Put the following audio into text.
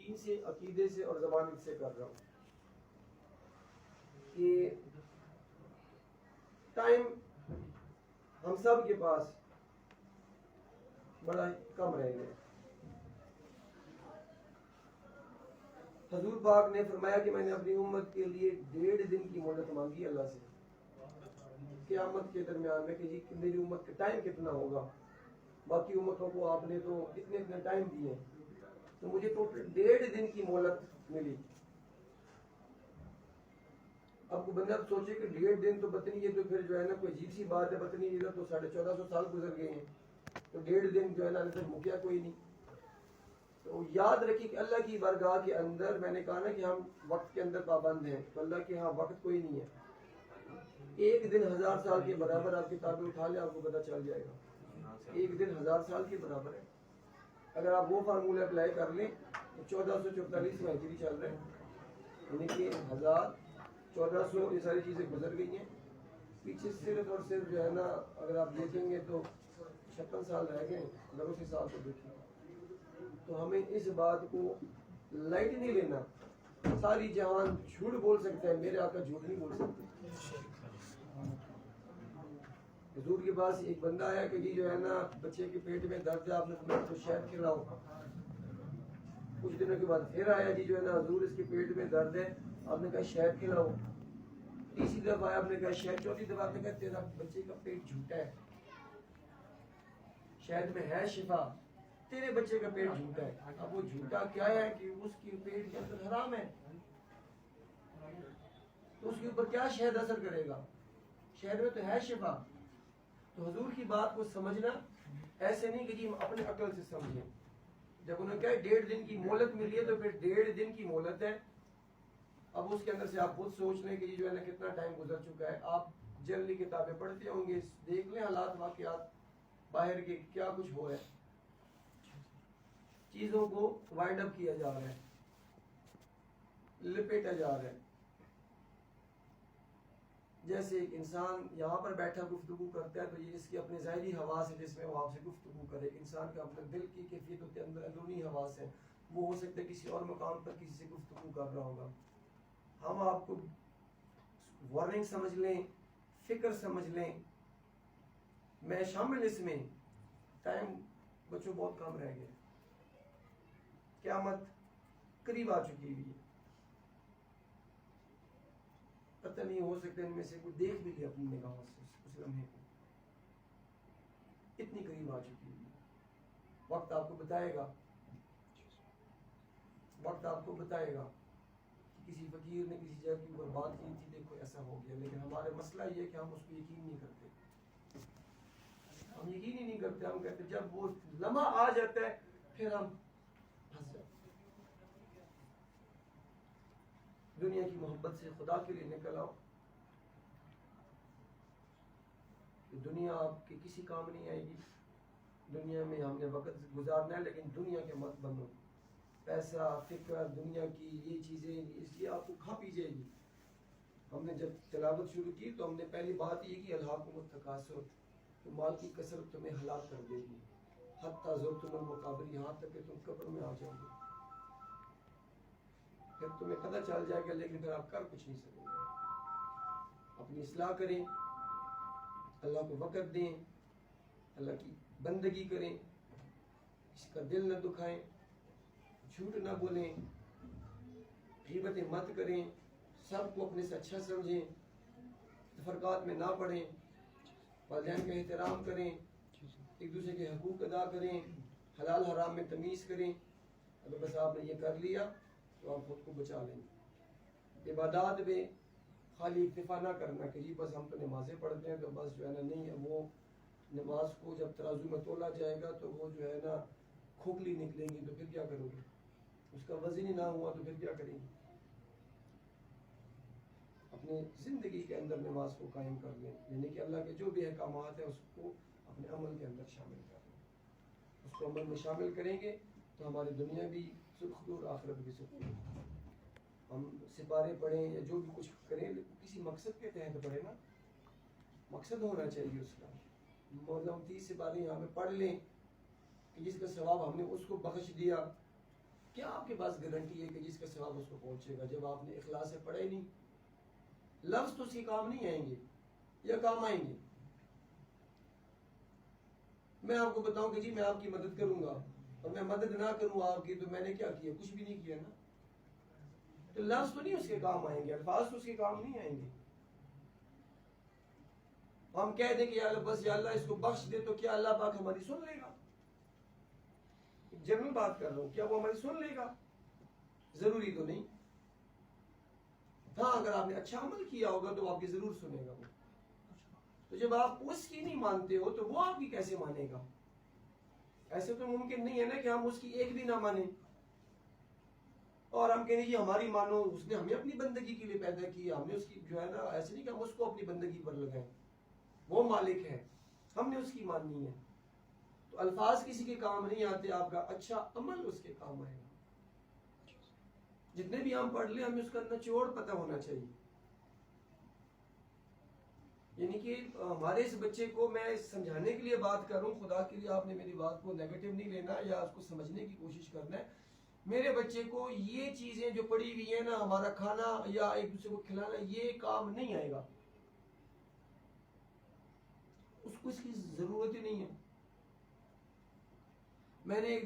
यकीन से, अकीदे से और ज़बानियत से कर रहा हूँ कि टाइम हम सब के पास बड़ा कम रह गया। हजूर पाक ने फरमाया कि मैंने अपनी उम्मत के लिए 1.5 दिन की मोहलत मांगी अल्लाह से क़यामत के दरमियान में कि जी मेरी उम्मत का टाइम कितना होगा। बाकी उम्मतों को आपने तो इतने इतने टाइम दिए, तो मुझे टोटल 1.5 दिन की मोहलत मिली। अब बंदा सोचे कि 1.5 दिन तो बतनी है, तो फिर जो है ना कोई अजीब सी बात है, बतनी है तो 1450 साल गुजर गए हैं, तो 1.5 दिन जो है ना फिर मुकिया कोई नहीं। तो याद रखिए कि अल्लाह की बारगाह के अंदर, मैंने कहा ना कि हम वक्त के अंदर पाबंद हैं, तो अल्लाह के यहाँ वक्त कोई नहीं है। एक दिन 1000 साल के बराबर, आप किताबें उठा ले आपको पता चल जाएगा, एक दिन 1000 साल के बराबर है। अगर आप वो फार्मूला अप्लाई कर लें तो 1444 में हिजरी चल रहे हैं, यानी कि 1400 ये सारी चीज़ें गुजर गई हैं। पीछे सिर्फ और सिर्फ जो है ना अगर आप देखेंगे तो 56 साल रह गए, अगर उस हिसाब से देखें तो हमें इस बात को लाइट नहीं लेना। सारी जहान झूठ बोल सकते हैं, मेरे आका झूठ नहीं बोल सकते। हुजूर के पास एक बंदा आया कि जी जो है ना बच्चे के पेट में दर्द है, आपने तो शहद खिलाओ। कुछ दिनों के बाद फिर आया, जी जो है ना हुजूर इसके पेट में दर्द है, आपने कहा शहद खिलाओ। तीसरी दफा आया, आपने कहा शहद। चौथी दफा आपने कहा तेरा बच्चे का पेट झूठा है, शहद में है शिफा, तेरे बच्चे का पेट झूठा है। अब वो झूठा क्या है कि उसके पेट के अंदर हराम है, तो उसके ऊपर क्या शहद असर करेगा? शहद में तो है शिफा। तो हुजूर की बात को समझना ऐसे नहीं कि जी हम अपने अकल से समझें। जब उन्होंने कहा 1.5 दिन की मोहलत मिली है, तो फिर 1.5 दिन की मोहलत है। अब उसके अंदर से आप खुद सोच लें कि जी जो है ना कितना टाइम गुजर चुका है। आप जनरली किताबें पढ़ते होंगे, देख लें हालात वाकयात बाहर के क्या कुछ हो रहा है। चीजों को वाइंड अप किया जा रहा है, लिपेटा जा रहा है। जैसे एक इंसान यहाँ पर बैठा गुफ्तगू करता है, तो ये इसकी अपने ज़ाहिरी हवास है जिसमें वो आपसे गुफ्तगू करे। इंसान का अपने दिल की कैफियत होती है, अंदर अंदरूनी हवास है, वो हो सकता है किसी और मकाम पर किसी से गुफ्तगू कर रहा होगा। हम आपको वार्निंग समझ लें, फिक्र समझ लें, मैं शामिल इसमें। टाइम बच्चों बहुत कम रह गया, क़यामत करीब आ चुकी हुई है। पता नहीं, हो सकता है इनमें से कोई देख भी ले अपनी निगाहों से उस लम्हे को, इतनी करीब आ चुकी है। वक्त आपको बताएगा, वक्त आपको बताएगा कि किसी फकीर ने किसी जगह के ऊपर बात की थी, देखो ऐसा हो गया। लेकिन हमारा मसला ये है कि हम उसको यकीन नहीं करते, हम यकीन ही नहीं करते। हम कहते जब वो लम्हा आ जाता है फिर हम फंस जाते। दुनिया की मोहब्बत से खुदा के लिए निकल आओ। दुनिया आपके किसी काम नहीं आएगी। दुनिया में हमने वक्त गुजारना है, लेकिन दुनिया के मत बनो। पैसा, फिक्र, दुनिया की ये चीज़ें, इसलिए आपको खा पी जाएगी। हमने जब तिलावत शुरू की तो हमने पहली बात ये की अल्हाकुमुत तकासुर, तो माल की कसरत तुम्हें हलाक कर देगी। हत्ता ज़ुरतुमुल मक़ाबिर, यहाँ तक कि तुम कब्र में आ जाओगे। फिर तुम्हें पता चल जाएगा, लेकिन फिर आप कर कुछ नहीं सकेंगे। अपनी इस्लाह करें, अल्लाह को वक़्त दें, अल्लाह की बंदगी करें, किसी का दिल न दुखाएं, झूठ न बोलें, गीबतें मत करें, सबको अपने से अच्छा समझें, तफरकात में ना पड़ें, वालिदैन का एहतराम करें, एक दूसरे के हकूक़ अदा करें, हलाल हराम में तमीज़ करें। अगर बस आपने ये कर लिया तो आप खुद को बचा लेंगे। इबादत में खाली इक्तिफा ना करना कि जी बस हम तो नमाज़ें पढ़ते हैं तो बस जो है ना, नहीं, वो नमाज को जब तराजू में तोला जाएगा तो वो जो है ना खोखली निकलेंगी, तो फिर क्या करोगे? उसका वज़न ही ना हुआ तो फिर क्या करेंगे? अपनी ज़िंदगी के अंदर नमाज को कायम कर लें, यानी कि अल्लाह के जो भी अहकामात है उसको अपने अमल के अंदर शामिल कर लें। उसको अमल में शामिल करेंगे तो हमारी दुनिया भी सुख और आखिरत भी सुख। हम सिपारे पढ़ें या जो भी कुछ करें, किसी मकसद के तहत पढ़े ना, मकसद होना चाहिए उसका। मतलब 30 सिपारे यहाँ पे पढ़ लें कि जिसका सवाब हमने उसको बख्श दिया, क्या आपके पास गारंटी है कि जिसका सवाब उसको पहुंचेगा जब आपने इखलास से पढ़ा ही नहीं? लफ्ज तो उसके काम नहीं आएंगे या काम आएंगे? मैं आपको बताऊं कि जी मैं आपकी मदद करूंगा और मैं मदद ना करूं आपकी, तो मैंने क्या किया? कुछ भी नहीं किया ना। तो लफ्ज तो नहीं उसके काम आएंगे, अल्फाज तो उसके काम नहीं आएंगे। हम कह दें कि या अल्लाह बस या अल्लाह इसको बख्श दे, तो क्या अल्लाह पाक हमारी सुन लेगा? जनरल बात कर रहा हूं, क्या वो हमारी सुन लेगा? जरूरी तो नहीं। हाँ, अगर आपने अच्छा अमल किया होगा तो आपकी जरूर सुनेगा वो। तो जब आप उसकी नहीं मानते हो तो वो आपकी कैसे मानेगा? ऐसे तो मुमकिन नहीं है ना कि हम उसकी एक भी ना माने और हम कहें जी हमारी मानो, उसने हमें अपनी बंदगी के लिए पैदा किया, हमने उसकी जो है ना, ऐसे नहीं कि हम उसको अपनी बंदगी पर लगाएं। वो मालिक है, हमने उसकी माननी है। तो अल्फाज किसी के काम नहीं आते, आपका अच्छा अमल उसके काम आएगा। जितने भी हम पढ़ ले हमें उसका निचोड़ पता होना चाहिए। यानी कि हमारे इस बच्चे को मैं समझाने के लिए बात कर रहा हूँ, खुदा के लिए आपने मेरी बात को नेगेटिव नहीं लेना या उसको समझने की कोशिश करना है। मेरे बच्चे को ये चीजें जो पड़ी हुई है ना, हमारा खाना या एक दूसरे को खिलाना, ये काम नहीं आएगा, उसको इसकी जरूरत ही नहीं है। मैंने एक